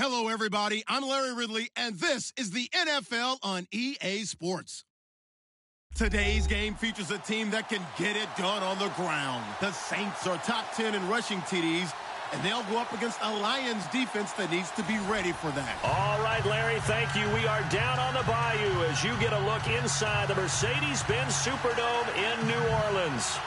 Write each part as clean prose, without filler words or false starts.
Hello, everybody. I'm Larry Ridley, and this is the NFL on EA Sports. Today's game features a team that can get it done on the ground. The Saints are top 10 in rushing TDs, and they'll go up against a Lions defense that needs to be ready for that. All right, Larry, thank you. We are down on the bayou as you get a look inside the Mercedes-Benz Superdome in New Orleans.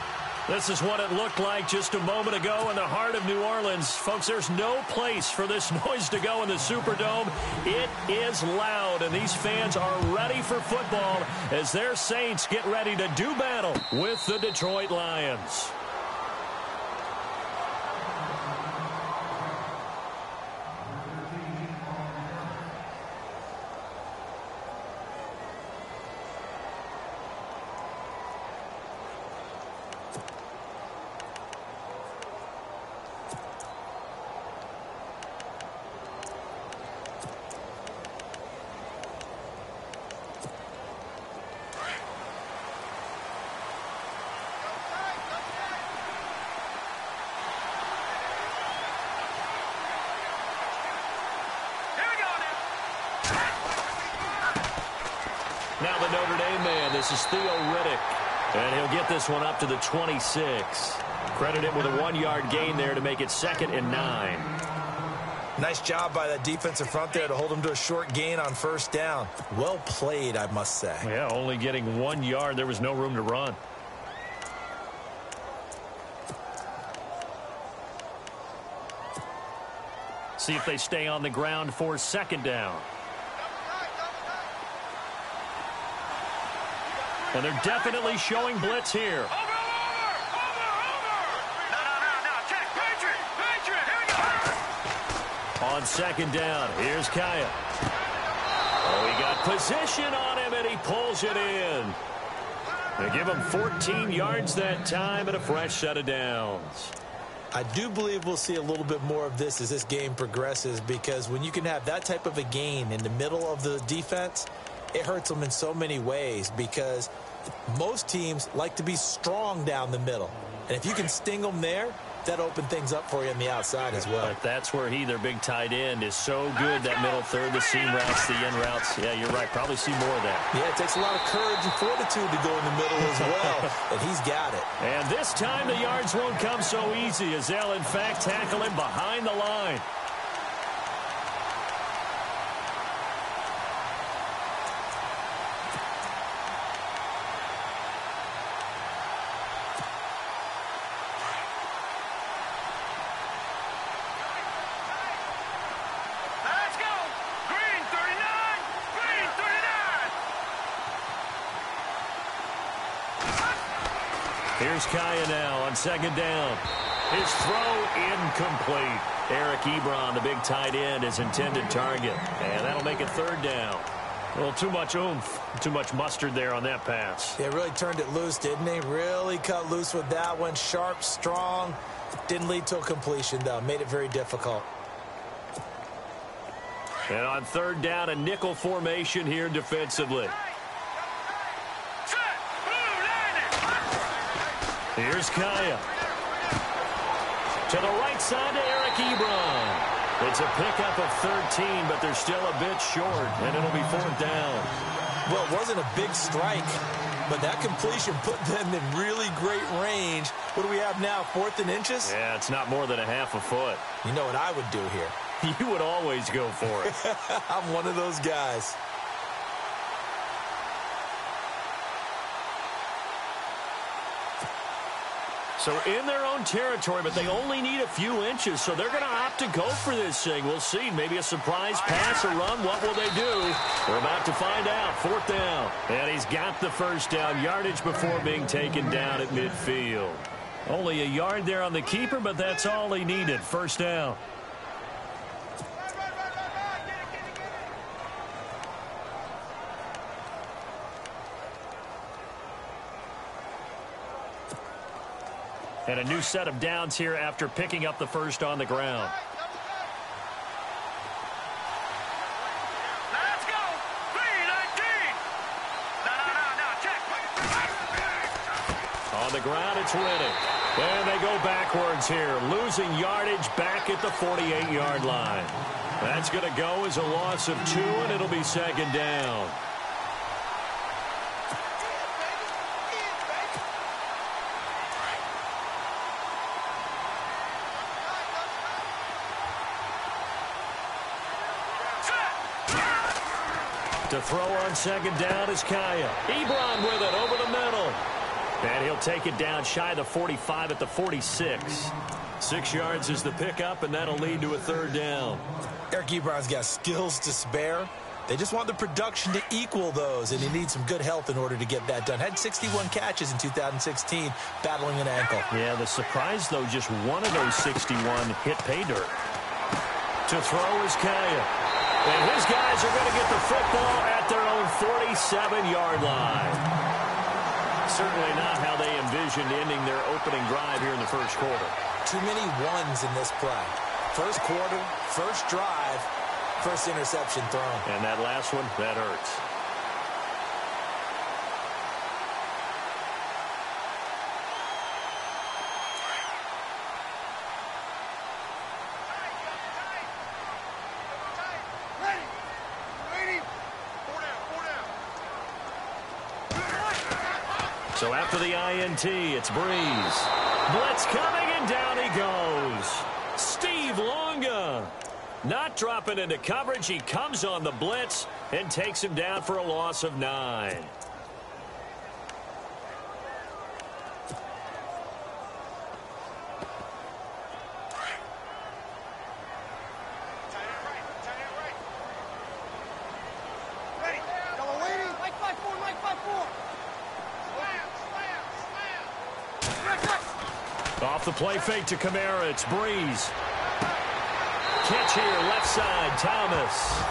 This is what it looked like just a moment ago in the heart of New Orleans. Folks, there's no place for this noise to go in the Superdome. It is loud, and these fans are ready for football as their Saints get ready to do battle with the Detroit Lions. Now the Notre Dame man, this is Theo Riddick, and he'll get this one up to the 26. Credit him with a 1-yard gain there to make it 2nd and 9. Nice job by that defensive front there to hold him to a short gain on first down. Well played, I must say. Yeah, only getting 1 yard. There was no room to run. See if they stay on the ground for 2nd down. And they're definitely showing blitz here. Over! No, check, Patriot! Here we go! On 2nd down, here's Kaya. Oh, he got position on him, and he pulls it in. They give him 14 yards that time and a fresh set of downs. I do believe we'll see a little bit more of this as this game progresses, because when you can have that type of a gain in the middle of the defense, it hurts them in so many ways, because most teams like to be strong down the middle. And if you can sting them there, that opens things up for you on the outside as well. But that's where their big tight end, is so good, that middle third, the seam routes, the end routes. Yeah, you're right. Probably see more of that. Yeah, it takes a lot of courage and fortitude to go in the middle as well, and he's got it. And this time the yards won't come so easy, as they'll, in fact, tackle him behind the line. Here's Kaya now on 2nd down. His throw incomplete. Eric Ebron, the big tight end, his intended target. And that'll make it 3rd down. Well, too much oomph, too much mustard there on that pass. Yeah, really turned it loose, didn't he? Really cut loose with that one. Sharp, strong. Didn't lead to a completion, though. Made it very difficult. And on 3rd down, a nickel formation here defensively. Here's Kaya. To the right side to Eric Ebron. It's a pickup of 13, but they're still a bit short, and it'll be 4th down. Well, it wasn't a big strike, but that completion put them in really great range. What do we have now, 4th and inches? Yeah, it's not more than a half a foot. You know what I would do here? You would always go for it. I'm one of those guys. So in their own territory, but they only need a few inches, so they're going to opt to go for this thing. We'll see. Maybe a surprise pass or run. What will they do? We're about to find out. 4th down. And he's got the 1st down. Yardage before being taken down at midfield. Only a yard there on the keeper, but that's all he needed. 1st down. And a new set of downs here after picking up the 1st on the ground. Let's go! 3-19! No, check! On the ground, it's Riddick. And they go backwards here, losing yardage back at the 48-yard line. That's going to go as a loss of 2, and it'll be second down. To throw on second down is Kaya. Ebron with it over the middle. And he'll take it down shy of the 45 at the 46. 6 yards is the pickup, and that'll lead to a third down. Eric Ebron's got skills to spare. They just want the production to equal those, and he needs some good health in order to get that done. Had 61 catches in 2016, battling an ankle. Yeah, the surprise, though, just one of those 61 hit pay dirt. To throw is Kaya. And his guys are going to get the football at their own 47-yard line. Certainly not how they envisioned ending their opening drive here in the first quarter. Too many ones in this play. First quarter, first drive, first interception thrown. And that last one, that hurts. So after the INT, it's Breeze. Blitz coming, and down he goes. Steve Longa. Not dropping into coverage. He comes on the blitz and takes him down for a loss of 9. Off the play fake to Kamara, it's Breeze. Catch here, left side, Thomas.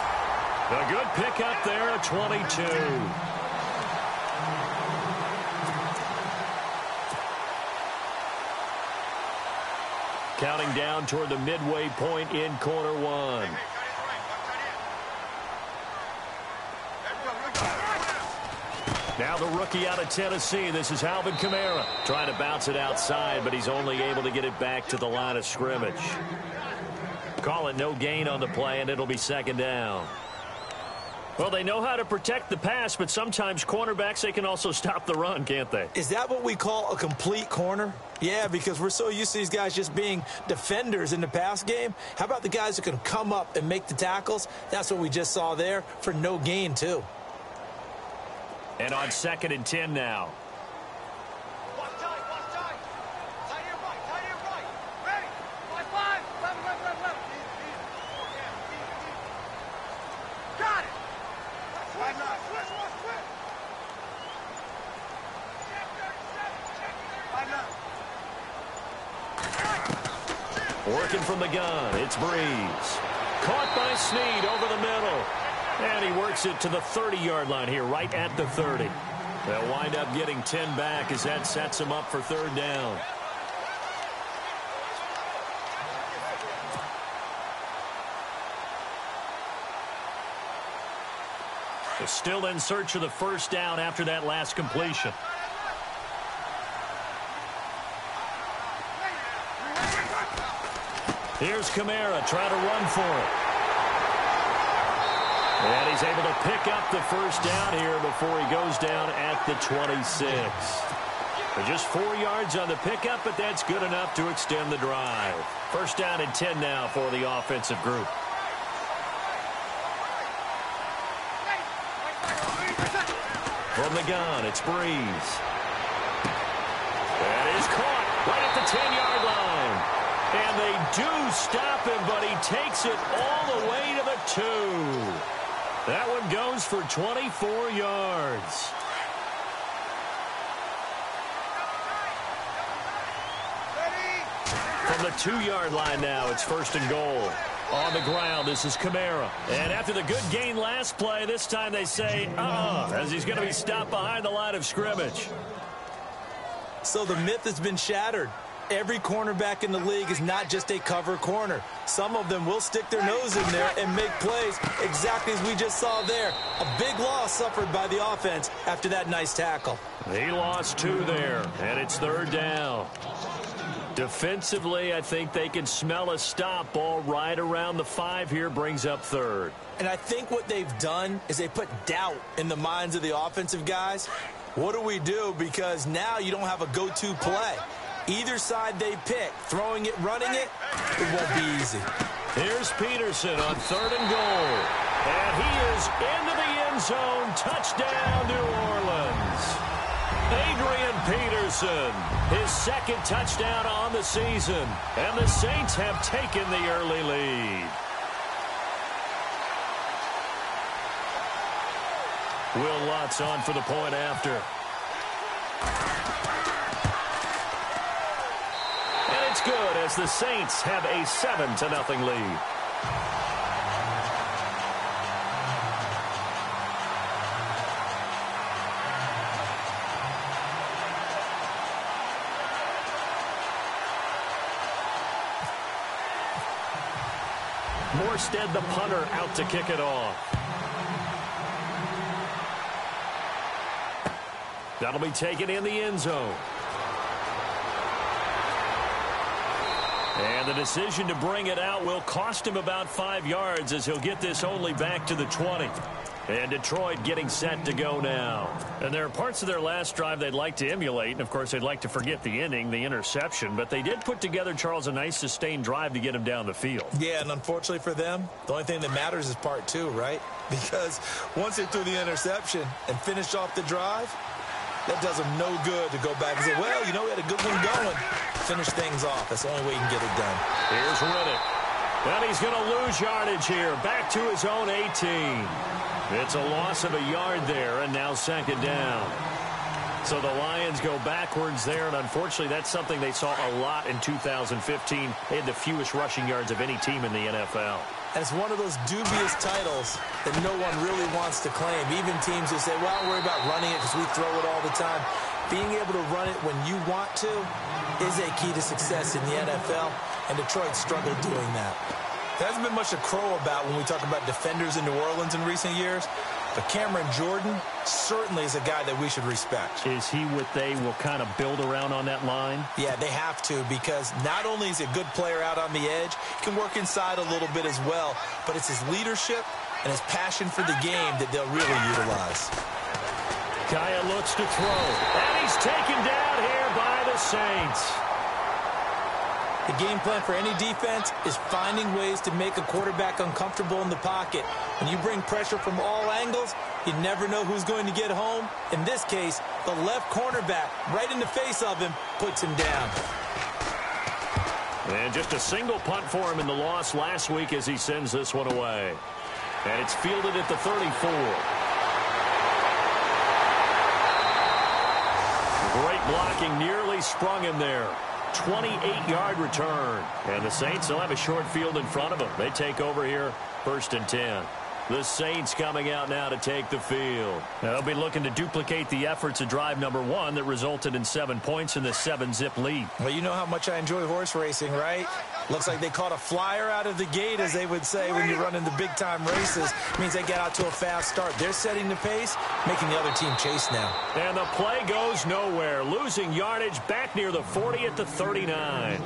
A good pickup there at 22. Counting down toward the midway point in quarter 1. Now the rookie out of Tennessee. This is Alvin Kamara. Trying to bounce it outside, but he's only able to get it back to the line of scrimmage. Call it no gain on the play, and it'll be second down. Well, they know how to protect the pass, but sometimes cornerbacks, they can also stop the run, can't they? Is that what we call a complete corner? Yeah, because we're so used to these guys just being defenders in the pass game. How about the guys who can come up and make the tackles? That's what we just saw there for no gain, too. And on 2nd and 10 now. Working from the gun, it's Breeze. Caught by Snead over the middle. And he works it to the 30-yard line here, right at the 30. They'll wind up getting 10 back as that sets them up for third down. They're still in search of the first down after that last completion. Here's Kamara trying to run for it. And he's able to pick up the first down here before he goes down at the 26. They're just 4 yards on the pickup, but that's good enough to extend the drive. First down and 10 now for the offensive group. From the gun, it's Breeze. That is caught right at the 10-yard line. And they do stop him, but he takes it all the way to the 2. That one goes for 24 yards. From the 2-yard line now, it's 1st and goal. On the ground, this is Kamara. And after the good gain last play, this time they say, as he's going to be stopped behind the line of scrimmage. So the myth has been shattered. Every cornerback in the league is not just a cover corner. Some of them will stick their nose in there and make plays exactly as we just saw there. A big loss suffered by the offense after that nice tackle. He lost 2 there, and it's 3rd down. Defensively, I think they can smell a stop. Ball right around the 5 here, brings up 3rd. And I think what they've done is they put doubt in the minds of the offensive guys. What do we do? Because now you don't have a go-to play. Either side they pick, throwing it, running it, it won't be easy. Here's Peterson on 3rd and goal. And he is into the end zone. Touchdown, New Orleans. Adrian Peterson, his 2nd touchdown on the season. And the Saints have taken the early lead. Will Lutz on for the point after. And it's good as the Saints have a 7-0 lead. Morstead, the punter, out to kick it off. That'll be taken in the end zone. And the decision to bring it out will cost him about 5 yards as he'll get this only back to the 20. And Detroit getting set to go now. And there are parts of their last drive they'd like to emulate. And, of course, they'd like to forget the inning, the interception. But they did put together, Charles, a nice sustained drive to get him down the field. Yeah, and unfortunately for them, the only thing that matters is part 2, right? Because once they threw the interception and finished off the drive, that does them no good to go back and say, well, you know, we had a good one going. Finish things off. That's the only way you can get it done. Here's Riddick. And he's going to lose yardage here. Back to his own 18. It's a loss of a yard there, and now 2nd down. So the Lions go backwards there, and unfortunately that's something they saw a lot in 2015. They had the fewest rushing yards of any team in the NFL. And it's one of those dubious titles that no one really wants to claim. Even teams who say, well, I don't worry about running it because we throw it all the time. Being able to run it when you want to is a key to success in the NFL, and Detroit struggled doing that. There hasn't been much to crow about when we talk about defenders in New Orleans in recent years, but Cameron Jordan certainly is a guy that we should respect. Is he what they will kind of build around on that line? Yeah, they have to, because not only is he a good player out on the edge, he can work inside a little bit as well, but it's his leadership and his passion for the game that they'll really utilize. Kaya looks to throw, and he's taken down here by the Saints. The game plan for any defense is finding ways to make a quarterback uncomfortable in the pocket. When you bring pressure from all angles, you never know who's going to get home. In this case, the left cornerback right in the face of him puts him down. And just a single punt for him in the loss last week as he sends this one away. And it's fielded at the 34. Great blocking, nearly sprung him there. 28-yard return. And the Saints will have a short field in front of them. They take over here, 1st and 10. The Saints coming out now to take the field. They'll be looking to duplicate the efforts of drive number 1 that resulted in 7 points in the 7-zip lead. Well, you know how much I enjoy horse racing, right? Looks like they caught a flyer out of the gate, as they would say when you run in the big-time races. It means they get out to a fast start. They're setting the pace, making the other team chase now. And the play goes nowhere, losing yardage back near the 40 at the 39.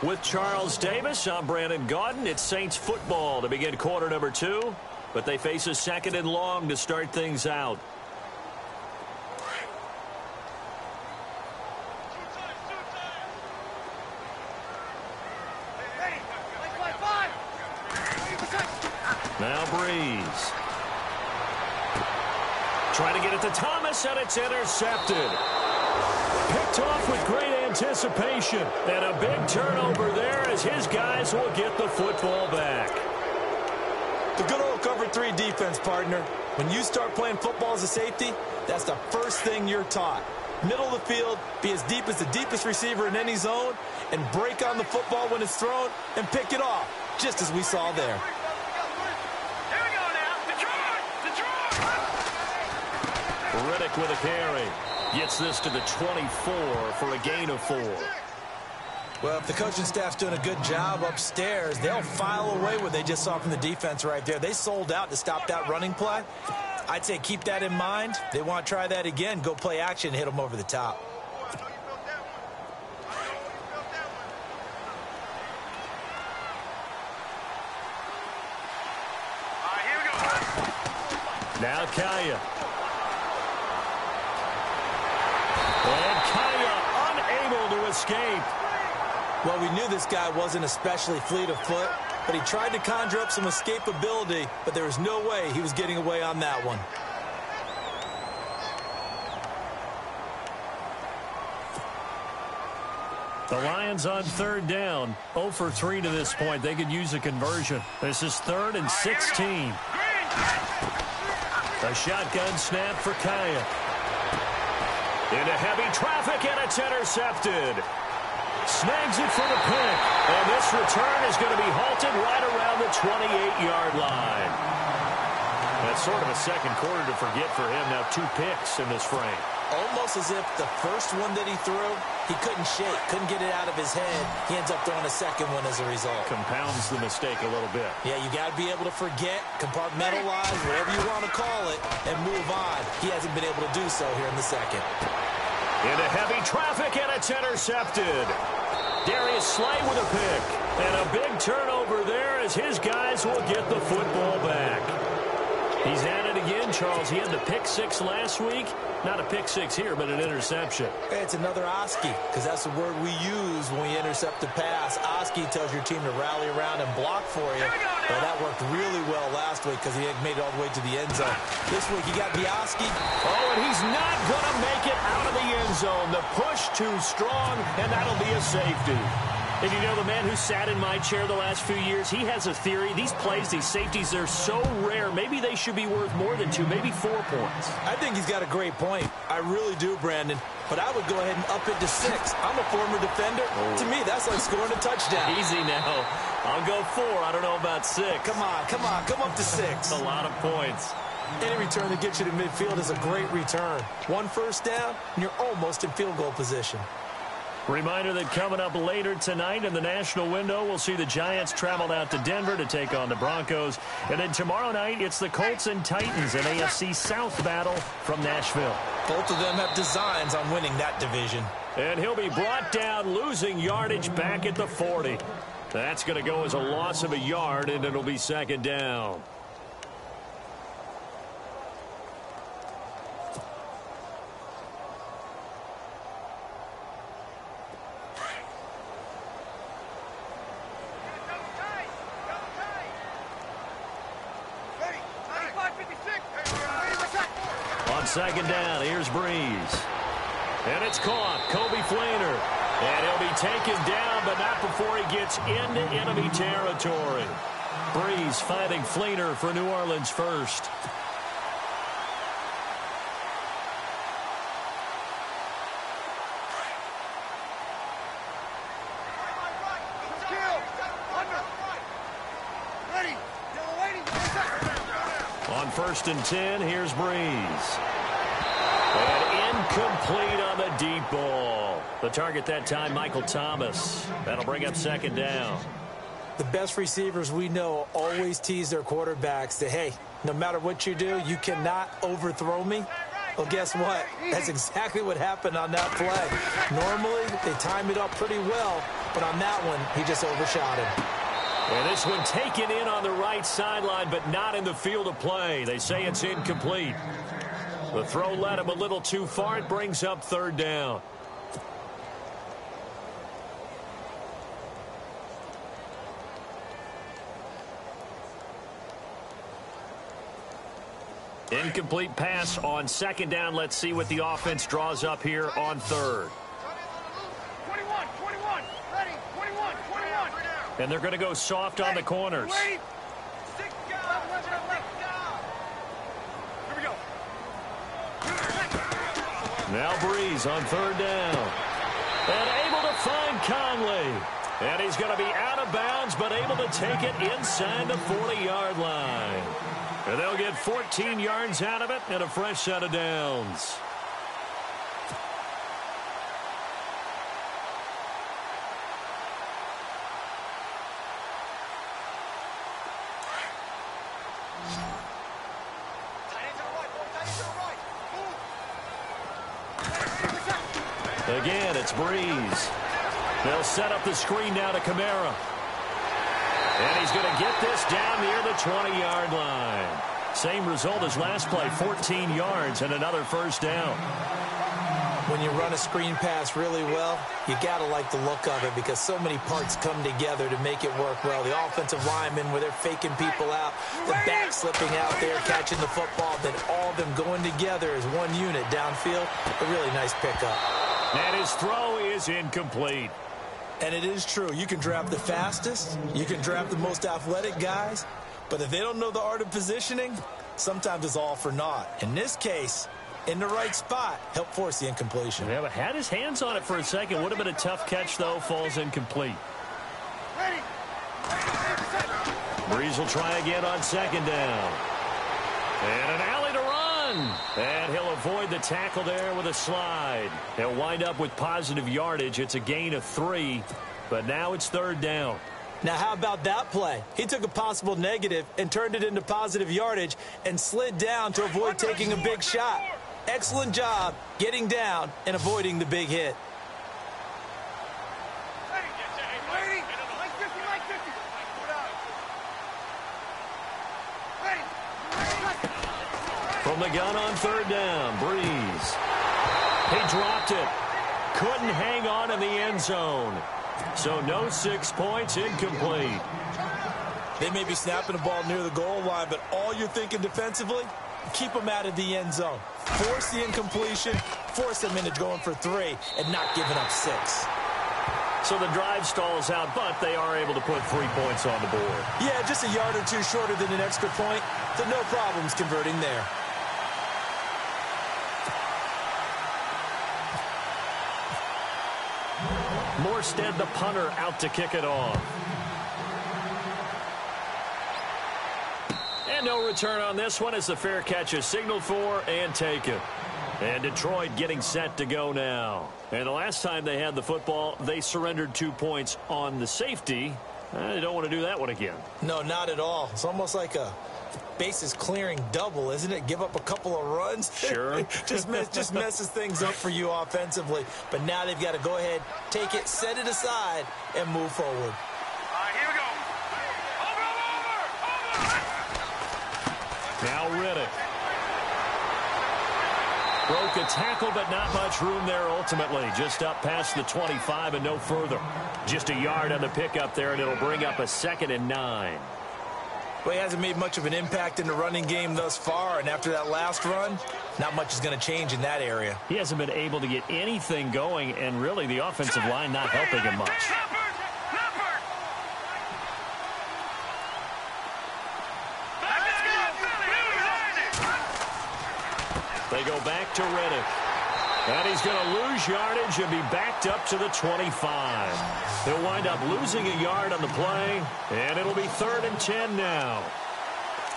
With Charles Davis, I'm Brandon Gaudin. It's Saints football to begin quarter number 2. But they face a 2nd and long to start things out. Now Breeze. Trying to get it to Thomas, and it's intercepted. Picked off with great anticipation. And a big turnover there as his guys will get the football back. The good old cover 3 defense, partner. When you start playing football as a safety, that's the first thing you're taught. Middle of the field, be as deep as the deepest receiver in any zone, and break on the football when it's thrown and pick it off, just as we saw there. Here we go now. Detroit! Riddick with a carry. Gets this to the 24 for a gain of 4. Well, if the coaching staff's doing a good job upstairs, they'll file away what they just saw from the defense right there. They sold out to stop that running play. I'd say keep that in mind. They want to try that again. Go play action, hit them over the top. Now Kaya. And Kaya unable to escape. Well, we knew this guy wasn't especially fleet of foot, but he tried to conjure up some escapability, but there was no way he was getting away on that one. The Lions on third down, 0 for 3 to this point. They could use a conversion. This is 3rd and 16. A shotgun snap for Kaya. Into heavy traffic, and it's intercepted. Snags it for the pick. And this return is going to be halted right around the 28-yard line. That's sort of a second quarter to forget for him. Now 2 picks in this frame. Almost as if the first one that he threw, he couldn't shake, couldn't get it out of his head. He ends up throwing a second one as a result. Compounds the mistake a little bit. Yeah, you got to be able to forget, compartmentalize, whatever you want to call it, and move on. He hasn't been able to do so here in the second. Into heavy traffic, and it's intercepted. Darius Slay with a pick. And a big turnover there as his guys will get the football back. He's at it again, Charles. He had the pick 6 last week. Not a pick 6 here, but an interception. Hey, it's another Oski, because that's the word we use when we intercept the pass. Oski tells your team to rally around and block for you. Well, that worked really well last week because he had made it all the way to the end zone. This week, you got Oski. Oh, and he's not going to make it out of the end zone. The push too strong, and that'll be a safety. And you know, the man who sat in my chair the last few years, he has a theory. These plays, these safeties, they're so rare. Maybe they should be worth more than 2, maybe 4 points. I think he's got a great point. I really do, Brandon. But I would go ahead and up it to 6. I'm a former defender. To me, that's like scoring a touchdown. Easy now. I'll go 4. I don't know about 6. Come on. Come up to 6. A lot of points. Any return that gets you to midfield is a great return. 1 first down, and you're almost in field goal position. Reminder that coming up later tonight in the national window, we'll see the Giants travel out to Denver to take on the Broncos. And then tomorrow night, it's the Colts and Titans, an AFC South battle from Nashville. Both of them have designs on winning that division. And he'll be brought down, losing yardage back at the 40. That's going to go as a loss of a yard, and it'll be 2nd down. On 2nd down, here's Breeze. And it's caught. Kobe Fleener. And he'll be taken down, but not before he gets into enemy territory. Breeze finding Fleener for New Orleans first. On 1st and 10, here's Breeze. And incomplete on the deep ball. The target that time, Michael Thomas. That'll bring up 2nd down. The best receivers we know always tease their quarterbacks that, hey, no matter what you do, you cannot overthrow me. Well, guess what? That's exactly what happened on that play. Normally, they time it up pretty well, but on that one, he just overshot him. And this one taken in on the right sideline, but not in the field of play. They say it's incomplete. The throw led him a little too far. It brings up 3rd down. Incomplete pass on 2nd down. Let's see what the offense draws up here on 3rd. 21, ready, 21. And they're going to go soft on the corners. Here we go. Now Breeze on 3rd down. And able to find Conley. And he's going to be out of bounds, but able to take it inside the 40-yard line. And they'll get 14 yards out of it and a fresh set of downs. Again, it's Breeze. They'll set up the screen now to Kamara. And he's going to get this down near the 20-yard line. Same result as last play, 14 yards and another first down. When you run a screen pass really well, you got to like the look of it because so many parts come together to make it work well. The offensive linemen, where they're faking people out, the back slipping out there, catching the football, then all of them going together as one unit downfield. A really nice pickup. And his throw is incomplete. And it is true. You can draft the fastest. You can draft the most athletic guys. But if they don't know the art of positioning, sometimes it's all for naught. In this case, in the right spot, help force the incompletion. Yeah, but had his hands on it for a second. Would have been a tough catch, though. Falls incomplete. Ready. Breeze will try again on second down. And an alley to run. And he'll avoid the tackle there with a slide. He'll wind up with positive yardage. It's a gain of 3. But now it's third down. Now, how about that play? He took a possible negative and turned it into positive yardage and slid down to avoid taking a big shot. Excellent job getting down and avoiding the big hit. Ready. Like 50, like 50. Ready. From the gun on third down, Breeze. He dropped it. Couldn't hang on in the end zone. So no 6 points, incomplete. They may be snapping the ball near the goal line, but all you're thinking defensively, keep them out of the end zone. Force the incompletion, force them into going for 3, and not giving up 6. So the drive stalls out, but they are able to put 3 points on the board. Yeah, just a yard or two shorter than an extra point, so no problems converting there. Morstead, the punter, out to kick it off. And no return on this one as the fair catch is signaled for and taken. And Detroit getting set to go now. And the last time they had the football, they surrendered 2 points on the safety. They don't want to do that one again. No, not at all. It's almost like a bases clearing double, isn't it? Give up a couple of runs. Sure. just messes things up for you offensively. But now they've got to go ahead, take it, set it aside, and move forward. All right, here we go. Over. Now Riddick. Broke a tackle, but not much room there ultimately. Just up past the 25 and no further. Just a yard on the pickup there, and it'll bring up a 2nd and 9. Well, he hasn't made much of an impact in the running game thus far, and after that last run, not much is going to change in that area. He hasn't been able to get anything going, and really the offensive line not helping him much. They go back to Riddick. And he's going to lose yardage and be backed up to the 25. He'll wind up losing a yard on the play, and it'll be 3rd and 10 now.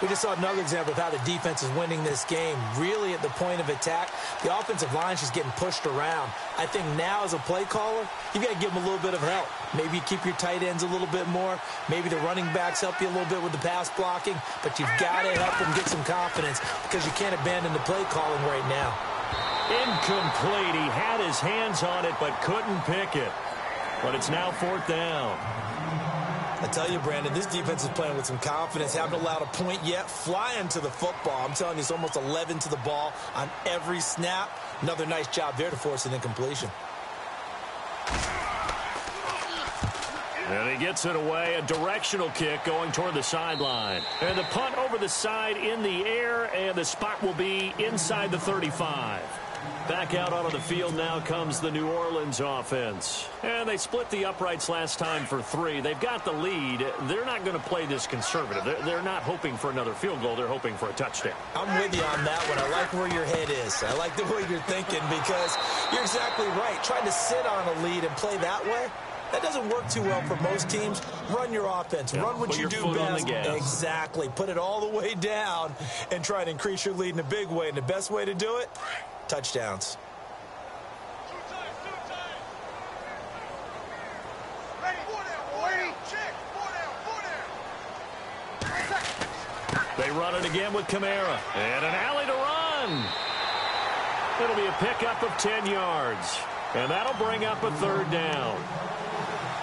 We just saw another example of how the defense is winning this game. Really at the point of attack, the offensive line is just getting pushed around. I think now as a play caller, you've got to give them a little bit of help. Maybe you keep your tight ends a little bit more. Maybe the running backs help you a little bit with the pass blocking. But you've got to help them get some confidence because you can't abandon the play calling right now. Incomplete. He had his hands on it but couldn't pick it. But it's now 4th down. I tell you, Brandon, this defense is playing with some confidence. Haven't allowed a point yet. Flying to the football. I'm telling you, it's almost 11 to the ball on every snap. Another nice job there to force an incompletion. And he gets it away. A directional kick going toward the sideline. And the punt over the side in the air, and the spot will be inside the 35. Back out onto the field now comes the New Orleans offense. And they split the uprights last time for 3. They've got the lead. They're not going to play this conservative. They're not hoping for another field goal. They're hoping for a touchdown. I'm with you on that one. I like where your head is. I like the way you're thinking because you're exactly right. Trying to sit on a lead and play that way, that doesn't work too well for most teams. Run your offense. Yeah, run what you do best. Exactly. Put it all the way down and try to increase your lead in a big way. And the best way to do it, touchdowns. Ready. 4 down. Ready. Check. 4 down. They run it again with Kamara. And an alley to run. It'll be a pickup of 10 yards. And that'll bring up a third down.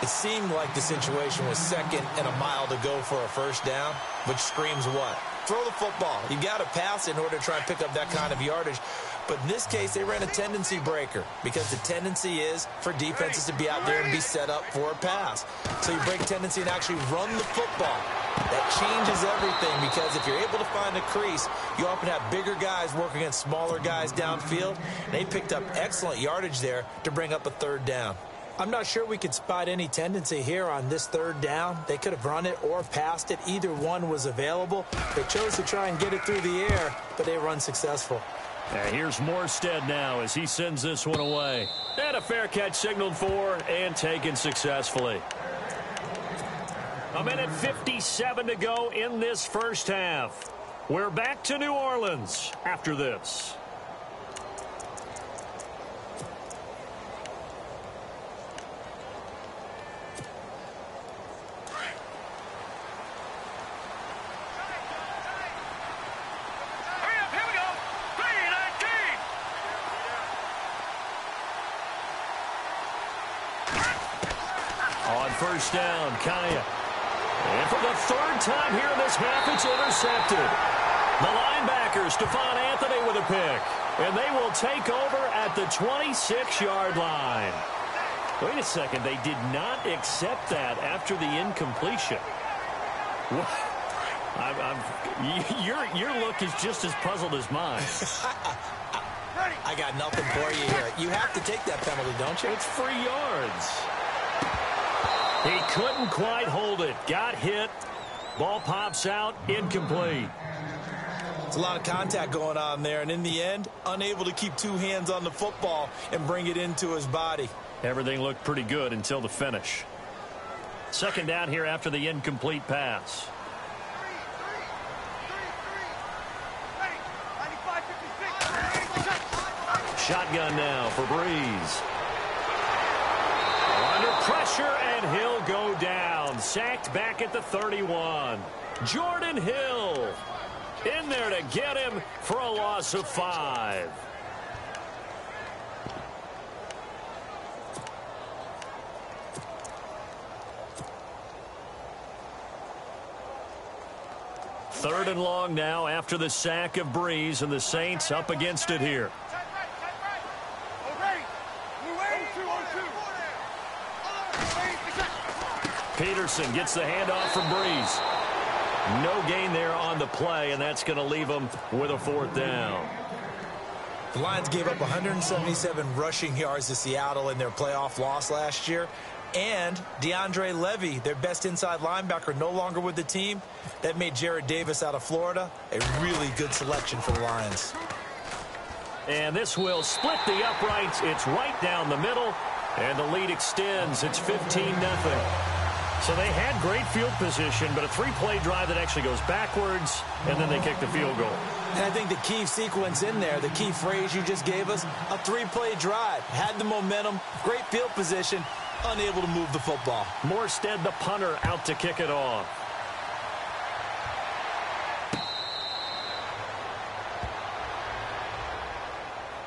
It seemed like the situation was second and a mile to go for a first down, which screams what? Throw the football. You got to pass in order to try and pick up that kind of yardage. But in this case, they ran a tendency breaker because the tendency is for defenses to be out there and be set up for a pass. So you break tendency and actually run the football. That changes everything because if you're able to find a crease, you often have bigger guys working against smaller guys downfield. They picked up excellent yardage there to bring up a third down. I'm not sure we could spot any tendency here on this third down. They could have run it or passed it. Either one was available. They chose to try and get it through the air, but they were unsuccessful. And here's Morstead now as he sends this one away. And a fair catch signaled for and taken successfully. A minute 57 to go in this first half. We're back to New Orleans after this. First down, Kaya. And for the third time here in this half, it's intercepted. The linebacker, Stephon Anthony, with a pick. And they will take over at the 26-yard line. Wait a second. They did not accept that after the incompletion. Your look is just as puzzled as mine. I got nothing for you here. You have to take that penalty, don't you? It's free yards. He couldn't quite hold it. Got hit. Ball pops out. Incomplete. It's a lot of contact going on there, and in the end, unable to keep two hands on the football and bring it into his body. Everything looked pretty good until the finish. Second down here after the incomplete pass. Shotgun now for Breeze. Under pressure, and he'll go down. Sacked back at the 31. Jordan Hill in there to get him for a loss of 5. Third and long now after the sack of Breeze, and the Saints up against it here. Peterson gets the handoff from Breeze. No gain there on the play, and that's going to leave them with a fourth down. The Lions gave up 177 rushing yards to Seattle in their playoff loss last year. And DeAndre Levy, their best inside linebacker, no longer with the team. That made Jared Davis out of Florida a really good selection for the Lions. And this will split the uprights. It's right down the middle, and the lead extends. It's 15-0. So they had great field position, but a three-play drive that actually goes backwards, and then they kick the field goal. And I think the key sequence in there, the key phrase you just gave us, a three-play drive. Had the momentum, great field position, unable to move the football. Morstead, the punter, out to kick it off.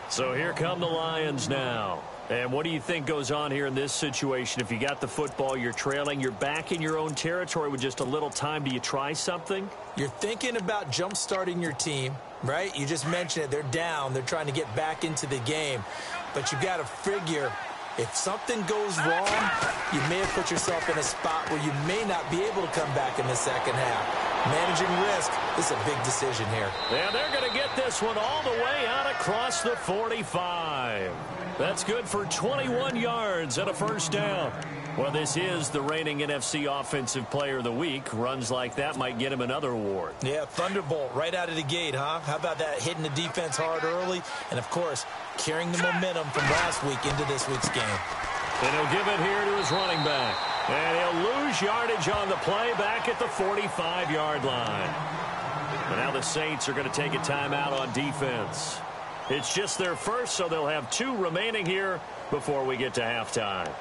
So here come the Lions now. And what do you think goes on here in this situation? If you got the football, you're trailing, you're back in your own territory with just a little time. Do you try something? You're thinking about jump-starting your team, right? You just mentioned it. They're down. They're trying to get back into the game. But you got to figure, if something goes wrong, you may have put yourself in a spot where you may not be able to come back in the second half. Managing risk, this is a big decision here. Yeah, they're going to get this one all the way out across the 45. That's good for 21 yards and a first down. Well, this is the reigning NFC Offensive Player of the Week. Runs like that might get him another award. Yeah, Thunderbolt right out of the gate, huh? How about that, hitting the defense hard early? And, of course, carrying the momentum from last week into this week's game. And he'll give it here to his running back. And he'll lose yardage on the play back at the 45-yard line. And now the Saints are going to take a timeout on defense. It's just their first, so they'll have 2 remaining here before we get to halftime.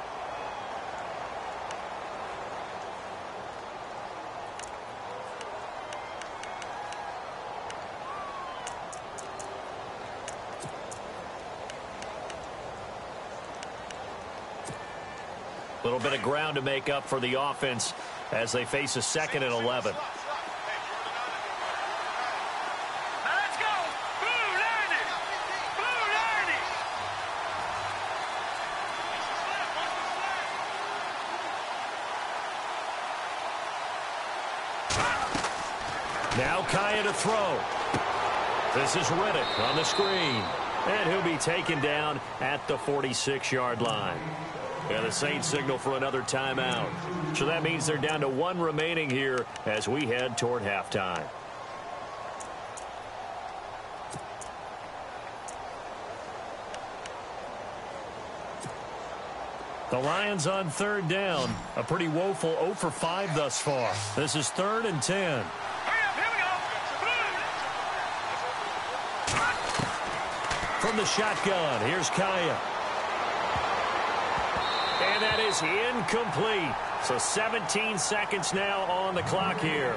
A little bit of ground to make up for the offense as they face a 2nd and 11. Let's go! Blue 90! Blue 90! Now Kaya to throw. This is Riddick on the screen. And he'll be taken down at the 46-yard line. And the Saints signal for another timeout. So that means they're down to 1 remaining here as we head toward halftime. The Lions on 3rd down. A pretty woeful 0 for 5 thus far. This is 3rd and 10. Hurry up, here we go! From the shotgun, here's Kaya. And that is incomplete. So 17 seconds now on the clock here.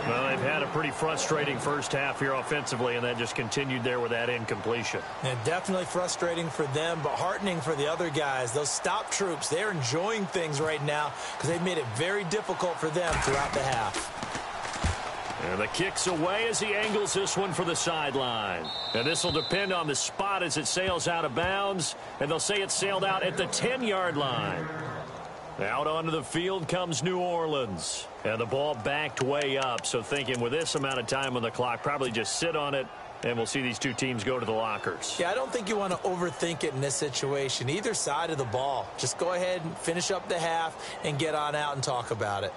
Well, they've had a pretty frustrating first half here offensively, and that just continued there with that incompletion. Yeah, definitely frustrating for them, but heartening for the other guys. Those stop troops, they're enjoying things right now because they've made it very difficult for them throughout the half. And the kick's away as he angles this one for the sideline. And this will depend on the spot as it sails out of bounds. And they'll say it sailed out at the 10-yard line. Out onto the field comes New Orleans. And the ball backed way up. So thinking with this amount of time on the clock, probably just sit on it. And we'll see these two teams go to the lockers. Yeah, I don't think you want to overthink it in this situation. Either side of the ball. Just go ahead and finish up the half and get on out and talk about it.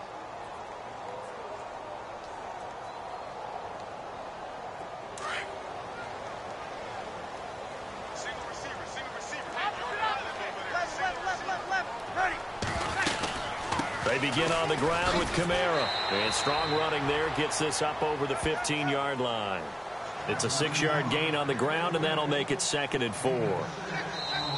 They begin on the ground with Kamara. And strong running there gets this up over the 15-yard line. It's a 6-yard gain on the ground, and that'll make it 2nd and 4.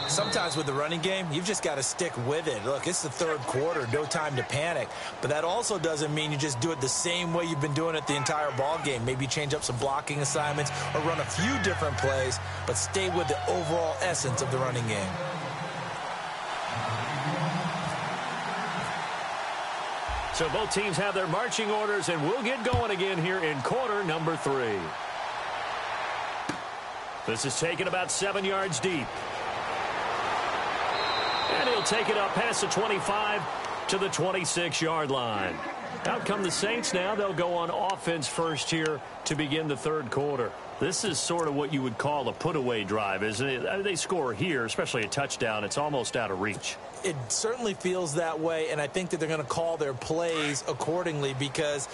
Sometimes with the running game, you've just got to stick with it. Look, it's the 3rd quarter, no time to panic. But that also doesn't mean you just do it the same way you've been doing it the entire ball game. Maybe change up some blocking assignments or run a few different plays, but stay with the overall essence of the running game. So both teams have their marching orders, and we'll get going again here in quarter number 3. This is taken about 7 yards deep. And he'll take it up past the 25 to the 26-yard line. Out come the Saints now. They'll go on offense first here to begin the 3rd quarter. This is sort of what you would call a put-away drive, isn't it? They score here, especially a touchdown. It's almost out of reach. It certainly feels that way, and I think that they're going to call their plays accordingly because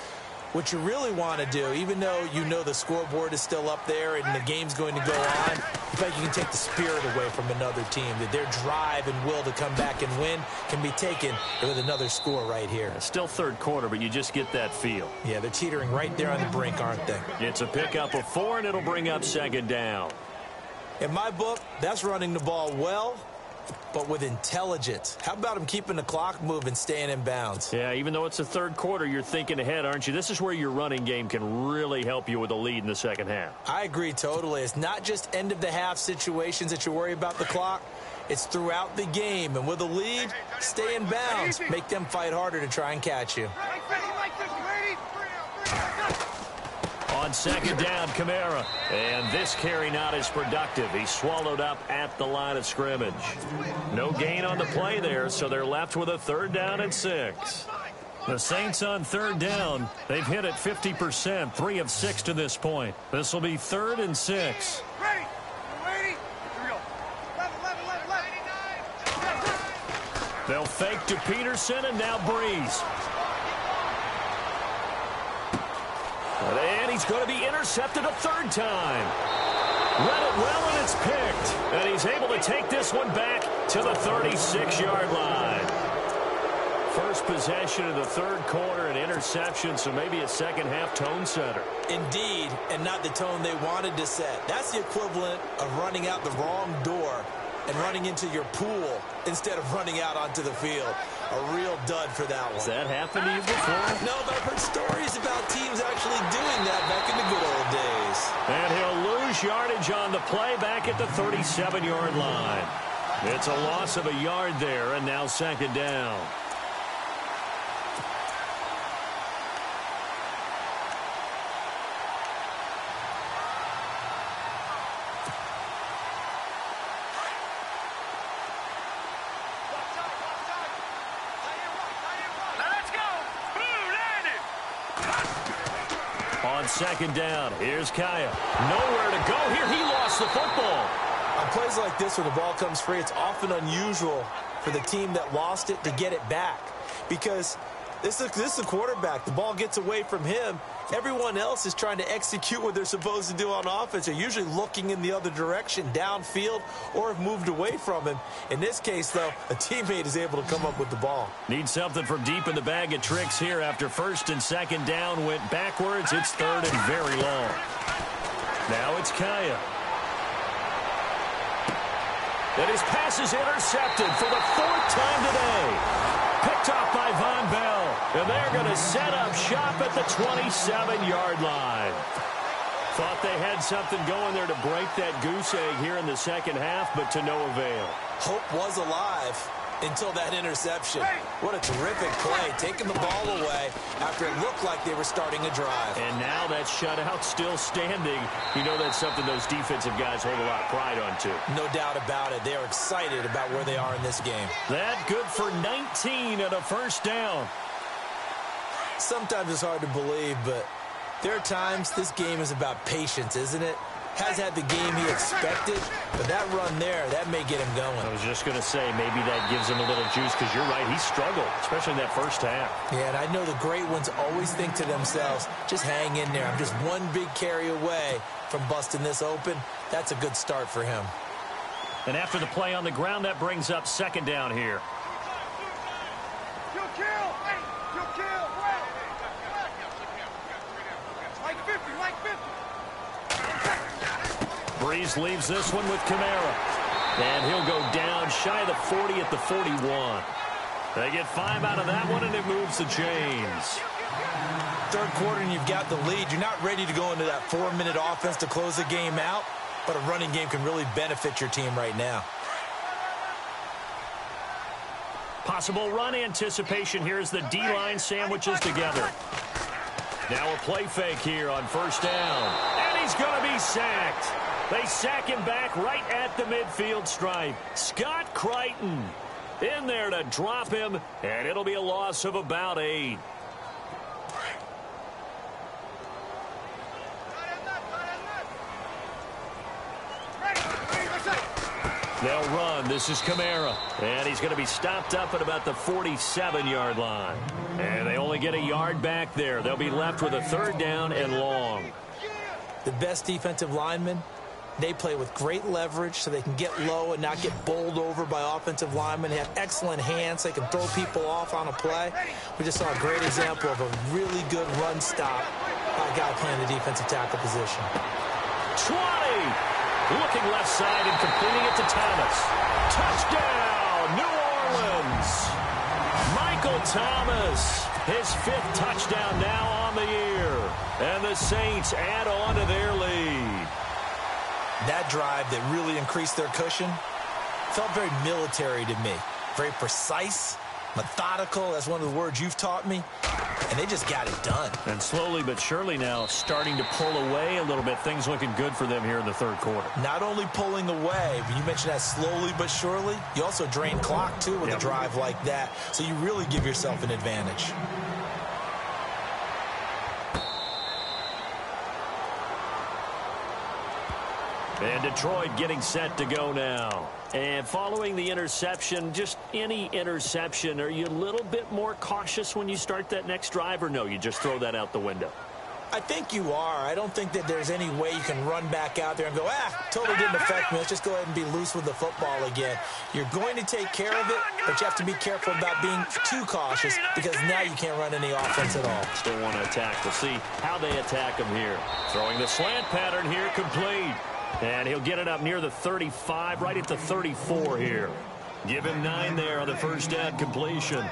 what you really want to do, even though you know the scoreboard is still up there and the game's going to go on, in fact, you can take the spirit away from another team, that their drive and will to come back and win can be taken with another score right here. It's still 3rd quarter, but you just get that feel. Yeah, they're teetering right there on the brink, aren't they? It's a pickup of 4, and it'll bring up 2nd down. In my book, that's running the ball well, but with intelligence. How about him keeping the clock moving, staying in bounds? Yeah, even though it's the 3rd quarter, you're thinking ahead, aren't you? This is where your running game can really help you with a lead in the 2nd half. I agree totally. It's not just end-of-the-half situations that you worry about the clock. It's throughout the game. And with a lead, stay in bounds. Make them fight harder to try and catch you. On 2nd down, Kamara. And this carry not as productive. He's swallowed up at the line of scrimmage. No gain on the play there, so they're left with a 3rd down and 6. The Saints on 3rd down. They've hit it 50%, 3 of 6 to this point. This will be 3rd and 6. Ready? Ready? Here we go. Left. They'll fake to Peterson, and now Breeze. And he's going to be intercepted a 3rd time. Read it well, and it's picked. And he's able to take this one back to the 36-yard line. First possession of the 3rd quarter, an interception, so maybe a 2nd half tone setter. Indeed, and not the tone they wanted to set. That's the equivalent of running out the wrong door and running into your pool instead of running out onto the field. A real dud for that one. Has that happened to you before? No, but I've heard stories about teams actually doing that back in the good old days. And he'll lose yardage on the play back at the 37-yard line. It's a loss of a yard there, and now second down. On second down, here's Kaya. Nowhere to go here. He lost the football. On plays like this where the ball comes free, it's often unusual for the team that lost it to get it back. Because this is a quarterback. The ball gets away from him. Everyone else is trying to execute what they're supposed to do on offense. They're usually looking in the other direction, downfield, or have moved away from him. In this case, though, a teammate is able to come up with the ball. Need something from deep in the bag of tricks here after first and second down went backwards. It's third and very long. Now it's Kaya. And his pass is intercepted for the fourth time today. Picked off by Von Bell. And they're going to set up shop at the 27-yard line. Thought they had something going there to break that goose egg here in the second half, but to no avail. Hope was alive until that interception. What a terrific play, taking the ball away after it looked like they were starting a drive. And now that shutout still standing. You know that's something those defensive guys hold a lot of pride on, too. No doubt about it. They are excited about where they are in this game. That good for 19 and a first down. Sometimes it's hard to believe, but there are times this game is about patience, isn't it? Has had the game he expected, but that run there, that may get him going. I was just going to say, maybe that gives him a little juice, because you're right, he struggled, especially in that first half. Yeah, and I know the great ones always think to themselves, just hang in there. I'm just one big carry away from busting this open. That's a good start for him. And after the play on the ground, that brings up second down here. You'll kill! You'll kill! Like 50, like 50! Breeze leaves this one with Kamara. And he'll go down shy of the 40 at the 41. They get 5 out of that one, and it moves the chains. Third quarter, and you've got the lead. You're not ready to go into that 4-minute offense to close the game out, but a running game can really benefit your team right now. Possible run anticipation here as the D-line sandwiches together. Now a play fake here on first down. And he's going to be sacked. They sack him back right at the midfield stripe. Scott Crichton in there to drop him, and it'll be a loss of about 8. They'll run. This is Kamara. And he's going to be stopped up at about the 47-yard line. And they only get a yard back there. They'll be left with a third down and long. The best defensive linemen, they play with great leverage so they can get low and not get bowled over by offensive linemen. They have excellent hands. They can throw people off on a play. We just saw a great example of a really good run stop by a guy playing the defensive tackle position. 20! Looking left side and completing it to Thomas. Touchdown, New Orleans! Michael Thomas, his 5th touchdown now on the year. And the Saints add on to their lead. That drive that really increased their cushion felt very military to me. Very precise, methodical. That's one of the words you've taught me. And they just got it done. And slowly but surely now starting to pull away a little bit. Things looking good for them here in the third quarter. Not only pulling away, but you mentioned that slowly but surely. You also drain clock, too, with a drive like that. So you really give yourself an advantage. And Detroit getting set to go now. And following the interception, just any interception, are you a little bit more cautious when you start that next drive, or no, you just throw that out the window? I think you are. I don't think that there's any way you can run back out there and go, totally didn't affect me. Let's just go ahead and be loose with the football again. You're going to take care of it, but you have to be careful about being too cautious because now you can't run any offense at all. Still want to attack. We'll see how they attack him here. Throwing the slant pattern here, complete. And he'll get it up near the 35, right at the 34 here. Give him 9 there on the first down completion.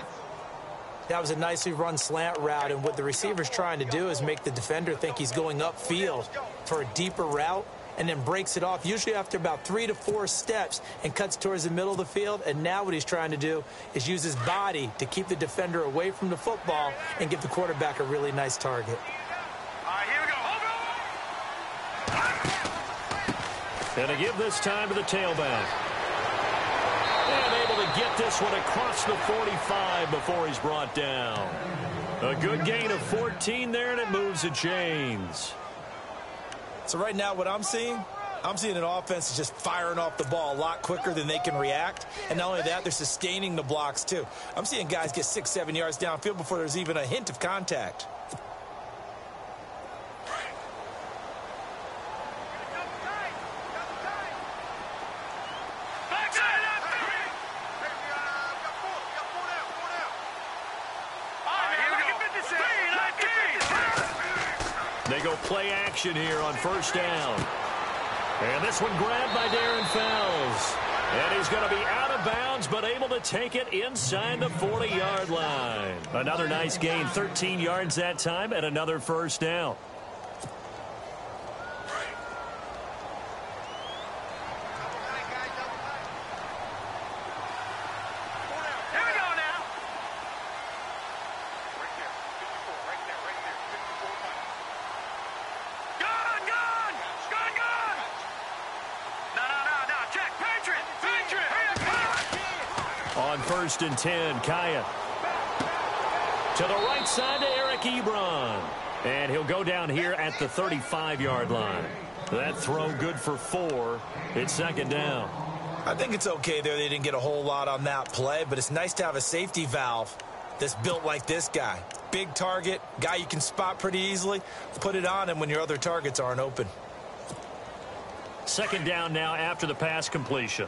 That was a nicely run slant route, and what the receiver's trying to do is make the defender think he's going upfield for a deeper route. and then breaks it off, usually after about 3 to 4 steps, and cuts towards the middle of the field. And now what he's trying to do is use his body to keep the defender away from the football and give the quarterback a really nice target. All right, here we go. And to give this time to the tailback. And able to get this one across the 45 before he's brought down. A good gain of 14 there, and it moves the chains. So right now what I'm seeing an offense that's just firing off the ball a lot quicker than they can react. And not only that, they're sustaining the blocks too. I'm seeing guys get 6-7 yards downfield before there's even a hint of contact. They go play action here on first down. And this one grabbed by Darren Fells. And he's going to be out of bounds, but able to take it inside the 40-yard line. Another nice gain, 13 yards that time, and another first down. On first and 10, Kaya. To the right side to Eric Ebron. And he'll go down here at the 35-yard line. That throw good for 4. It's second down. I think it's okay there. They didn't get a whole lot on that play, but it's nice to have a safety valve that's built like this guy. Big target, guy you can spot pretty easily. Put it on him when your other targets aren't open. Second down now after the pass completion.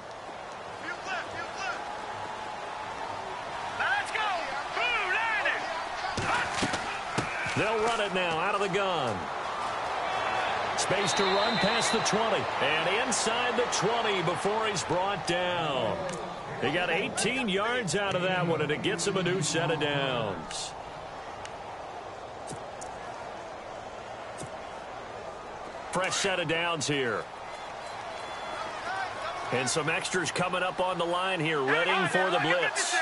They'll run it now out of the gun. Space to run past the 20. And inside the 20 before he's brought down. He got 18 yards out of that one, and it gets him a new set of downs. Fresh set of downs here. And some extras coming up on the line here, readying for the blitz.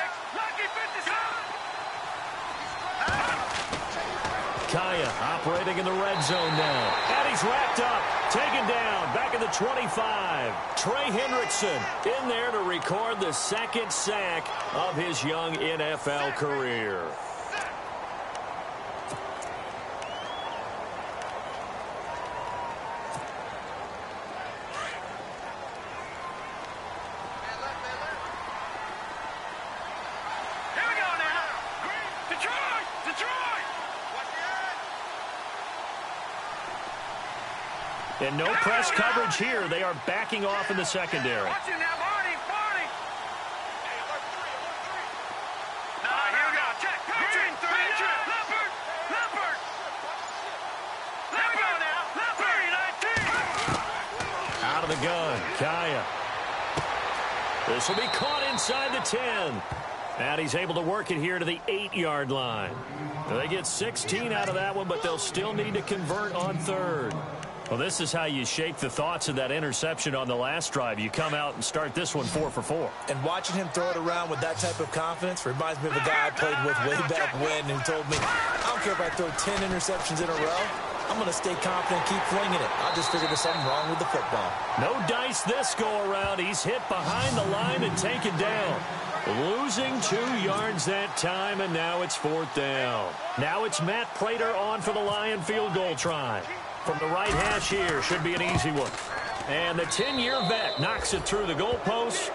Kaya operating in the red zone now. And he's wrapped up. Taken down. Back at the 25. Trey Hendrickson in there to record the second sack of his young NFL career. And no press coverage here. They are backing off in the secondary. Watch it now, Barney, Barney. Now, here we go. Check. Green, Leopard. There we go now. Leopard, 19. Out of the gun, Kaya. This will be caught inside the 10. And he's able to work it here to the 8-yard line. They get 16 out of that one, but they'll still need to convert on third. Well, this is how you shake the thoughts of that interception on the last drive. You come out and start this one 4 for 4. And watching him throw it around with that type of confidence reminds me of a guy I played with way back when who told me, I don't care if I throw 10 interceptions in a row. I'm going to stay confident and keep flinging it. I just figured there's something wrong with the football. No dice this go-around. He's hit behind the line and taken down. Losing 2 yards that time, and now it's 4th down. Now it's Matt Prater on for the Lion field goal try. From the right hash here, should be an easy one. And the 10-year vet knocks it through the goalpost.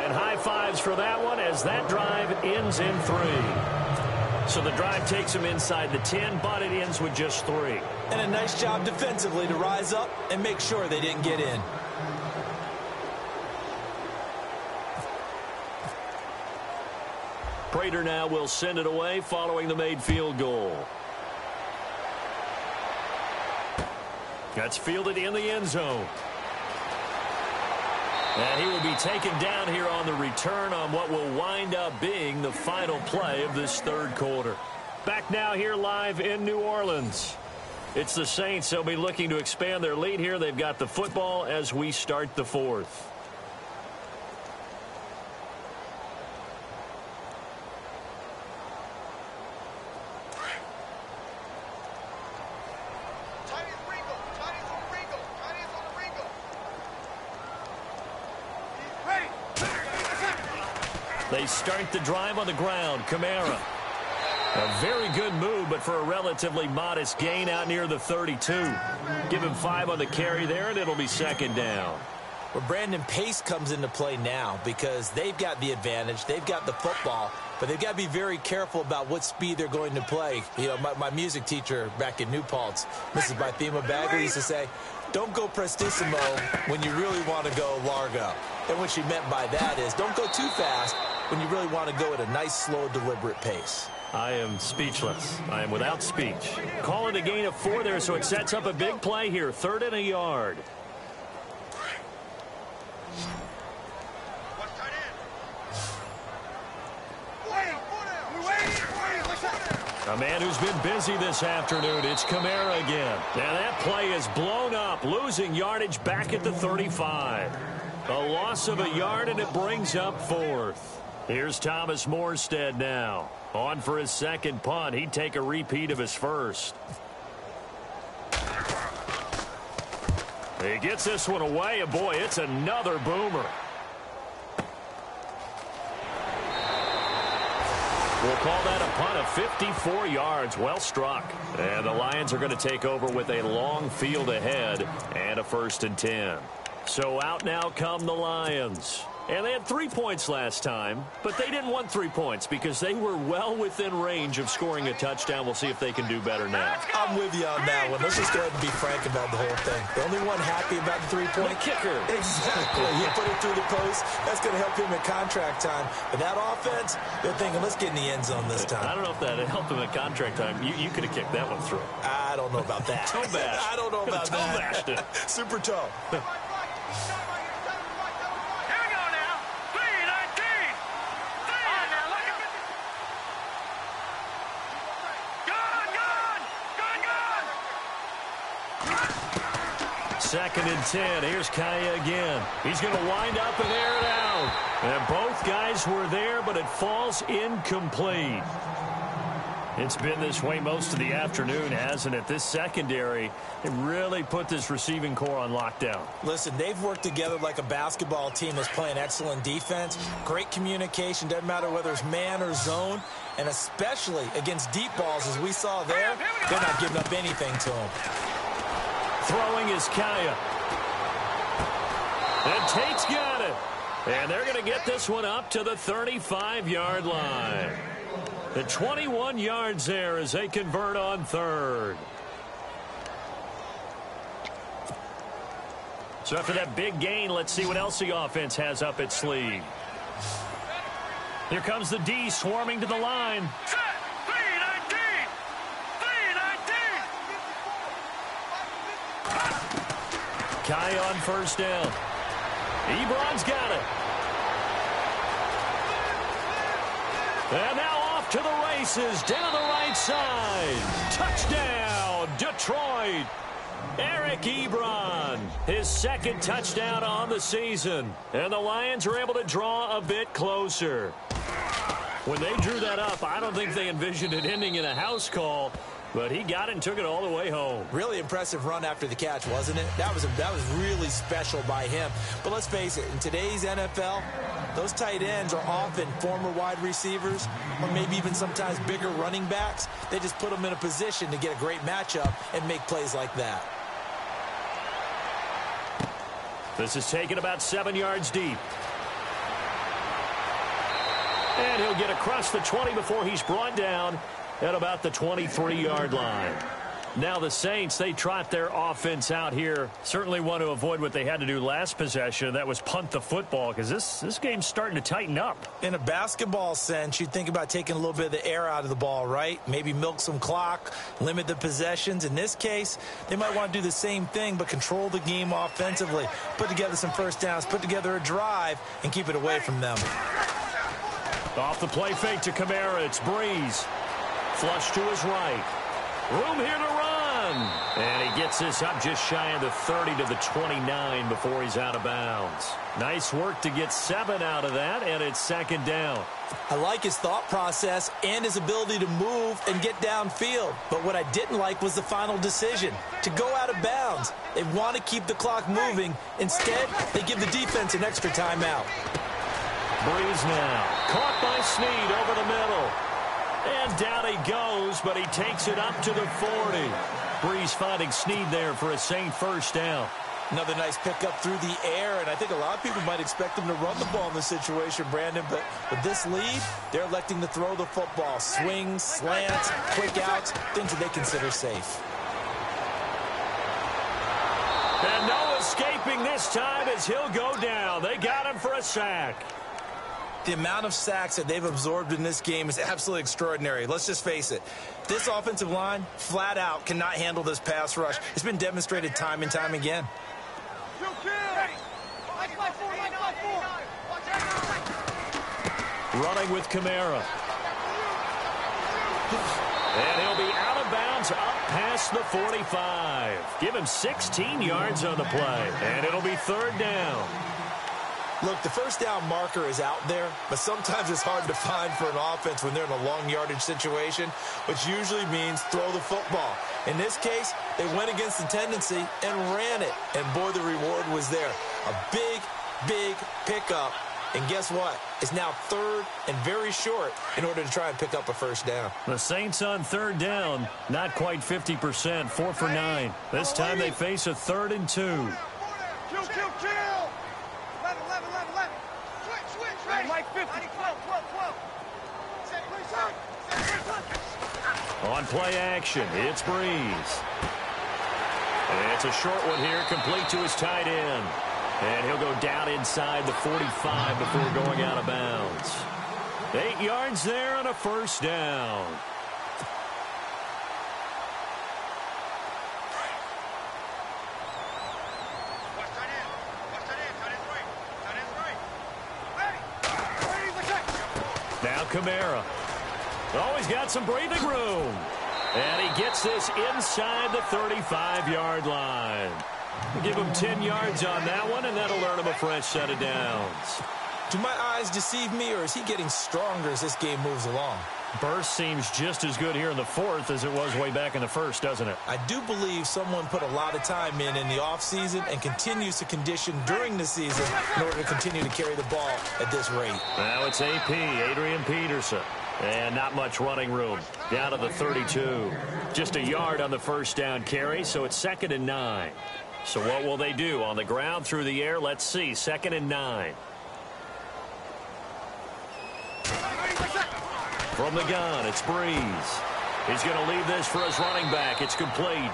And high fives for that one as that drive ends in 3. So the drive takes him inside the 10, but it ends with just 3. And a nice job defensively to rise up and make sure they didn't get in. Prater now will send it away following the made field goal. That's fielded in the end zone. And he will be taken down here on the return on what will wind up being the final play of this third quarter. Back now here live in New Orleans. It's the Saints. They'll be looking to expand their lead here. They've got the football as we start the fourth. They start the drive on the ground. Kamara. A very good move, but for a relatively modest gain out near the 32. Give him 5 on the carry there, and it'll be second down. Well, Brandon, pace comes into play now because they've got the advantage. They've got the football, but they've got to be very careful about what speed they're going to play. You know, my music teacher back in New Paltz, Mrs. Bythema Bagley, used to say, don't go prestissimo when you really want to go largo. And what she meant by that is don't go too fast when you really want to go at a nice, slow, deliberate pace. I am speechless. I am without speech. Calling a gain of 4 there, so it sets up a big play here. 3rd and a yard. A man who's been busy this afternoon. It's Kamara again. And that play is blown up, losing yardage back at the 35. A loss of a yard, and it brings up 4th. Here's Thomas Morstead now. On for his second punt. He'd take a repeat of his first. He gets this one away, and boy, it's another boomer. We'll call that a punt of 54 yards. Well struck. And the Lions are going to take over with a long field ahead and a 1st and 10. So out now come the Lions. And they had 3 points last time, but they didn't want 3 points because they were well within range of scoring a touchdown. We'll see if they can do better now. I'm with you on that one. Let's just go ahead and be frank about the whole thing. The only one happy about the 3-point kicker. Exactly. He put it through the post. That's going to help him at contract time. But that offense, they're thinking, let's get in the end zone this time. I don't know if that helped him at contract time. You could have kicked that one through. I don't know about that. Toe bash. I don't know about toe that. Bashed it. Super toe. Second and 10. Here's Kaya again. He's going to wind up and air it out. And both guys were there, but it falls incomplete. It's been this way most of the afternoon, hasn't it? This secondary, it really put this receiving core on lockdown. Listen, they've worked together like a basketball team that's playing excellent defense. Great communication. Doesn't matter whether it's man or zone. And especially against deep balls, as we saw there, they're not giving up anything to them. Throwing is Kaya. And Tate's got it. And they're going to get this one up to the 35-yard line. The 21 yards there as they convert on 3rd. So after that big gain, let's see what else the offense has up its sleeve. Here comes the D swarming to the line. Kai on 1st down. Ebron's got it. And now off to the races down the right side. Touchdown, Detroit. Eric Ebron, his 2nd touchdown on the season. And the Lions are able to draw a bit closer. When they drew that up, I don't think they envisioned it ending in a house call. But he got it and took it all the way home. Really impressive run after the catch, wasn't it? That was really special by him. But let's face it, in today's NFL, those tight ends are often former wide receivers or maybe even sometimes bigger running backs. They just put them in a position to get a great matchup and make plays like that. This is taken about 7 yards deep. And he'll get across the 20 before he's brought down at about the 23-yard line. Now the Saints, they trot their offense out here. Certainly want to avoid what they had to do last possession. That was punt the football because this game's starting to tighten up. In a basketball sense, you think about taking a little bit of the air out of the ball, right? Maybe milk some clock, limit the possessions. In this case, they might want to do the same thing but control the game offensively. Put together some first downs, put together a drive, and keep it away from them. Off the play fake to Kamara, it's Breeze. Flush to his right. Room here to run. And he gets this up just shy of the 30 to the 29 before he's out of bounds. Nice work to get 7 out of that, and it's second down. I like his thought process and his ability to move and get downfield. But what I didn't like was the final decision, to go out of bounds. They want to keep the clock moving. Instead, they give the defense an extra timeout. Breeze now. Caught by Snead over the middle. And down he goes, but he takes it up to the 40. Breeze finding Snead there for a Saint first down. Another nice pickup through the air, and I think a lot of people might expect him to run the ball in this situation, Brandon, but with this lead, they're electing to throw the football. Swings, slants, quick outs, things that they consider safe. And no escaping this time as he'll go down. They got him for a sack. The amount of sacks that they've absorbed in this game is absolutely extraordinary. Let's just face it. This offensive line, flat out, cannot handle this pass rush. It's been demonstrated time and time again. Running with Kamara. And he'll be out of bounds up past the 45. Give him 16 yards on the play. And it'll be third down. Look, the first down marker is out there, but sometimes it's hard to find for an offense when they're in a long yardage situation, which usually means throw the football. In this case, they went against the tendency and ran it. And boy, the reward was there. A big, big pickup. And guess what? It's now third and very short in order to try and pick up a first down. The Saints on third down, not quite 50%, 4 for 9. This time they face a 3rd and 2. Kill. 11. Switch. Mike 50. 12. On play action, it's Breeze. And it's a short one here, complete to his tight end. And he'll go down inside the 45 before going out of bounds. 8 yards there on a first down. Now Kamara. Always got some breathing room. And he gets this inside the 35-yard line. Give him 10 yards on that one, and that'll earn him a fresh set of downs. Do my eyes deceive me, or is he getting stronger as this game moves along? Burst seems just as good here in the 4th as it was way back in the 1st, doesn't it? I do believe someone put a lot of time in the offseason and continues to condition during the season in order to continue to carry the ball at this rate. Now it's AP, Adrian Peterson. And not much running room. Down to the 32. Just a yard on the first down carry, so it's 2nd and 9. So what will they do? On the ground, through the air? Let's see. 2nd and 9. From the gun, it's Breeze. He's going to leave this for his running back. It's complete.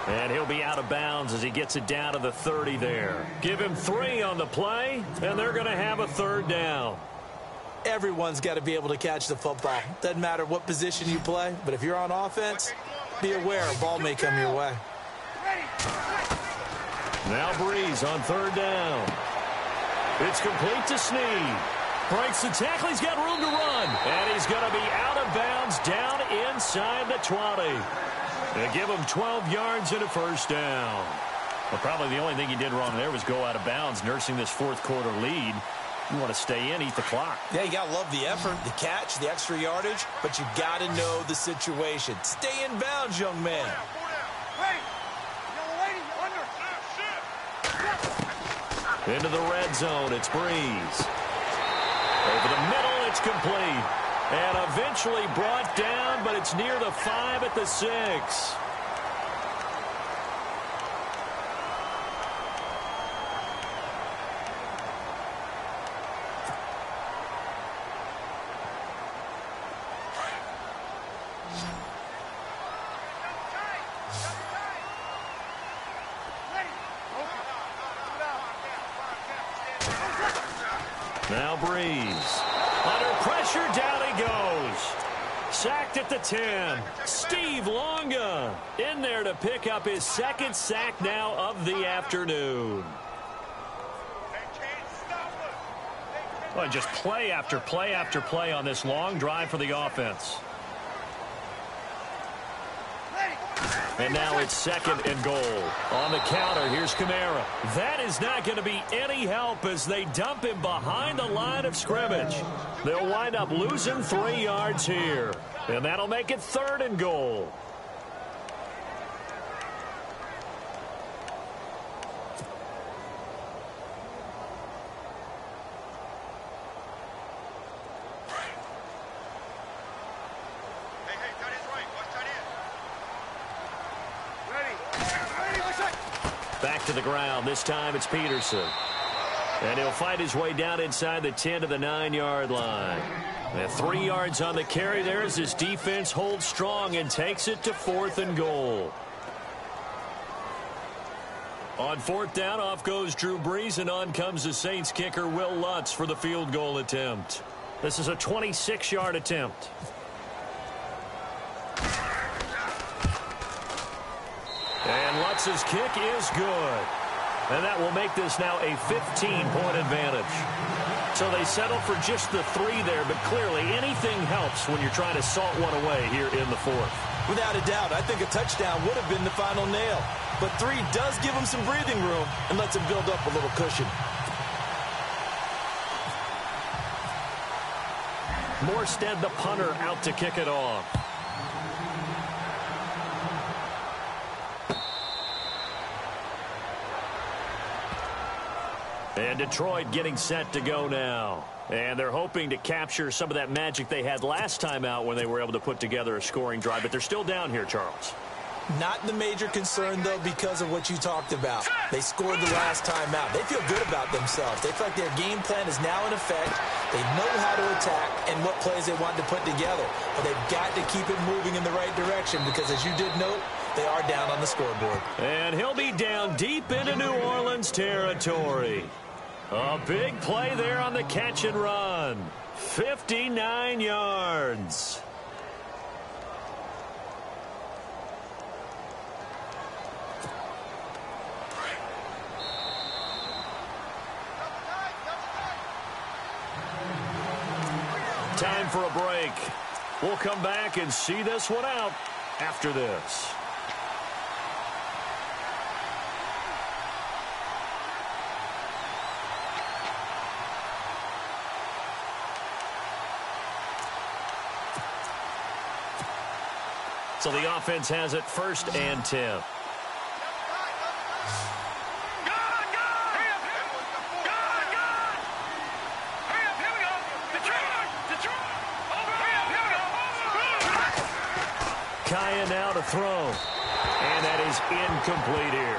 And he'll be out of bounds as he gets it down to the 30 there. Give him 3 on the play, and they're going to have a 3rd down. Everyone's got to be able to catch the football. Doesn't matter what position you play, but if you're on offense, be aware a ball may come your way. Now Breeze on 3rd down. It's complete to Snead. Breaks the tackle. He's got room to run. And he's going to be out of bounds down inside the 20. They give him 12 yards and a first down. Well, probably the only thing he did wrong there was go out of bounds, nursing this 4th quarter lead. You want to stay in, eat the clock. Yeah, you got to love the effort, the catch, the extra yardage, but you got to know the situation. Stay in bounds, young man. Into the red zone, it's Breeze. Over the middle, it's complete. And eventually brought down, but it's near the 5 at the 6. Now Breeze. Under pressure, down he goes. Sacked at the 10. Steve Longa in there to pick up his 2nd sack now of the afternoon. Well, just play after play after play on this long drive for the offense. And now it's 2nd and goal. On the counter, here's Kamara. That is not going to be any help as they dump him behind the line of scrimmage. They'll wind up losing 3 yards here. And that'll make it 3rd and goal. Back to the ground. This time it's Peterson. And he'll fight his way down inside the 10 to the 9-yard line. And 3 yards on the carry there as this defense holds strong and takes it to 4th and goal. On 4th down, off goes Drew Brees, and on comes the Saints kicker Will Lutz for the field goal attempt. This is a 26-yard attempt. And Lutz's kick is good. And that will make this now a 15-point advantage. So they settle for just the 3 there, but clearly anything helps when you're trying to salt one away here in the 4th. Without a doubt, I think a touchdown would have been the final nail. But 3 does give him some breathing room and lets him build up a little cushion. Morstead, the punter, out to kick it off. And Detroit getting set to go now. And they're hoping to capture some of that magic they had last time out when they were able to put together a scoring drive. But they're still down here, Charles. Not the major concern, though, because of what you talked about. They scored the last time out. They feel good about themselves. They feel like their game plan is now in effect. They know how to attack and what plays they want to put together. But they've got to keep it moving in the right direction because, as you did note, they are down on the scoreboard. And he'll be down deep into New Orleans territory. A big play there on the catch and run. 59 yards. Time for a break. We'll come back and see this one out after this. So the offense has it 1st and 10. Kaya now to throw. And that is incomplete here.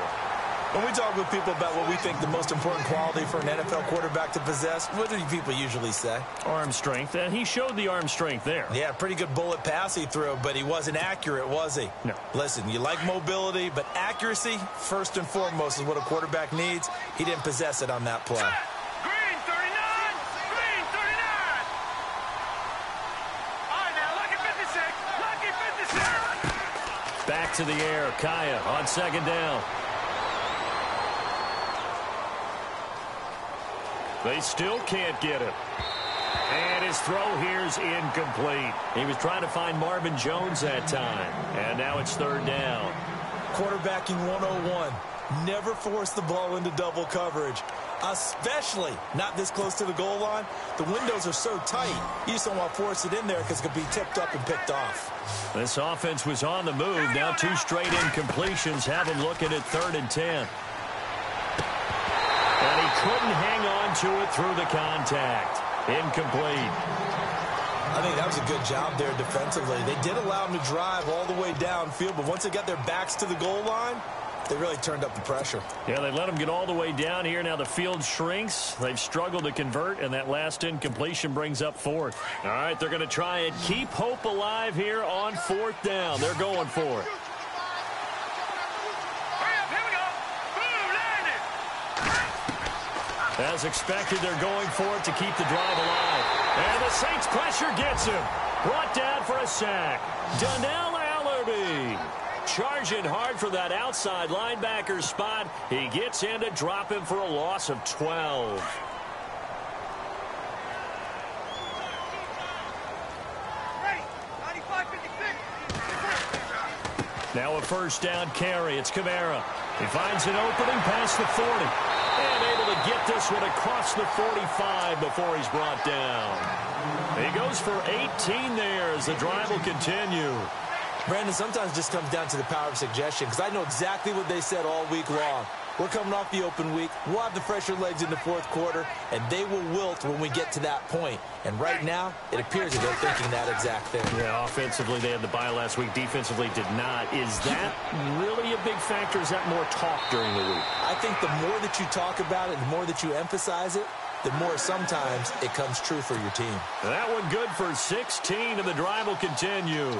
When we talk with people about what we think the most important quality for an NFL quarterback to possess, what do people usually say? Arm strength, and he showed the arm strength there. Yeah, pretty good bullet pass he threw, but he wasn't accurate, was he? No. Listen, you like mobility, but accuracy, first and foremost, is what a quarterback needs. He didn't possess it on that play. Green 39! Green 39! All right, now, lucky 56! Lucky 56! Back to the air, Kaya on 2nd down. They still can't get him. And his throw here's incomplete. He was trying to find Marvin Jones that time. And now it's 3rd down. Quarterbacking 101. Never force the ball into double coverage, especially not this close to the goal line. The windows are so tight, you just don't want to force it in there because it could be tipped up and picked off. This offense was on the move. Now 2 straight incompletions have him looking at 3rd and 10. And he couldn't hang on to it through the contact. Incomplete. I think that was a good job there defensively. They did allow him to drive all the way downfield, but once they got their backs to the goal line, they really turned up the pressure. Yeah, they let him get all the way down here. Now the field shrinks. They've struggled to convert, and that last incompletion brings up 4th. All right, they're going to try and keep hope alive here on 4th down. They're going for it. As expected, they're going for it to keep the drive alive. And the Saints pressure gets him. Brought down for a sack. Donnell Allerby charging hard for that outside linebacker spot. He gets in to drop him for a loss of 12. Now a first down carry. It's Kamara. He finds an opening past the 40. And able to get this one across the 45 before he's brought down. He goes for 18 there as the drive will continue. Brandon, sometimes it just comes down to the power of suggestion, because I know exactly what they said all week long. We're coming off the open week. We'll have the fresher legs in the fourth quarter, and they will wilt when we get to that point. And right now, it appears that they're thinking that exact thing. Yeah, offensively, they had the bye last week. Defensively, did not. Is that really a big factor? Is that more talk during the week? I think the more that you talk about it, the more that you emphasize it, the more sometimes it comes true for your team. That one good for 16, and the drive will continue.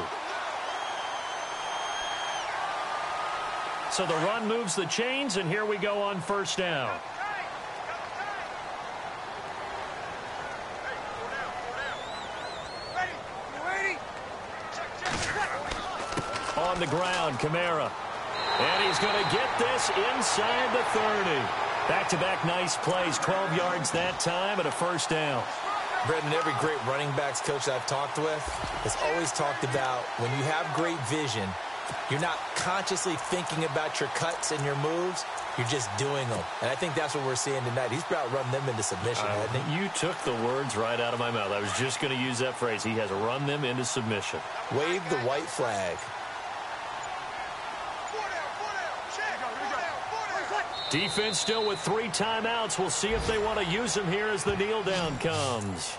So the run moves the chains, and here we go on first down. On the ground, Kamara. And he's going to get this inside the 30. Back-to-back nice plays, 12 yards that time, and a first down. Brendan, every great running backs coach I've talked with has always talked about when you have great vision, you're not consciously thinking about your cuts and your moves. You're just doing them. And I think that's what we're seeing tonight. He's about to run them into submission, hasn't he? You took the words right out of my mouth. I was just going to use that phrase. He has run them into submission. Wave the white flag. Defense still with 3 timeouts. We'll see if they want to use them here as the kneel down comes.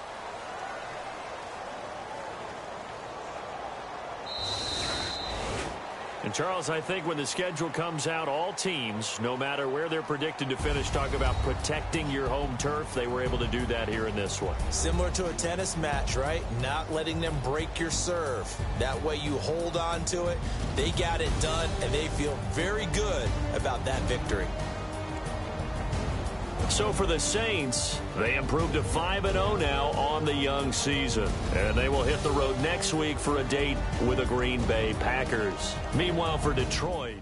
And, Charles, I think when the schedule comes out, all teams, no matter where they're predicted to finish, talk about protecting your home turf. They were able to do that here in this one. Similar to a tennis match, right? Not letting them break your serve. That way you hold on to it. They got it done, and they feel very good about that victory. So for the Saints, they improved to 5-0 now on the young season. And they will hit the road next week for a date with the Green Bay Packers. Meanwhile, for Detroit,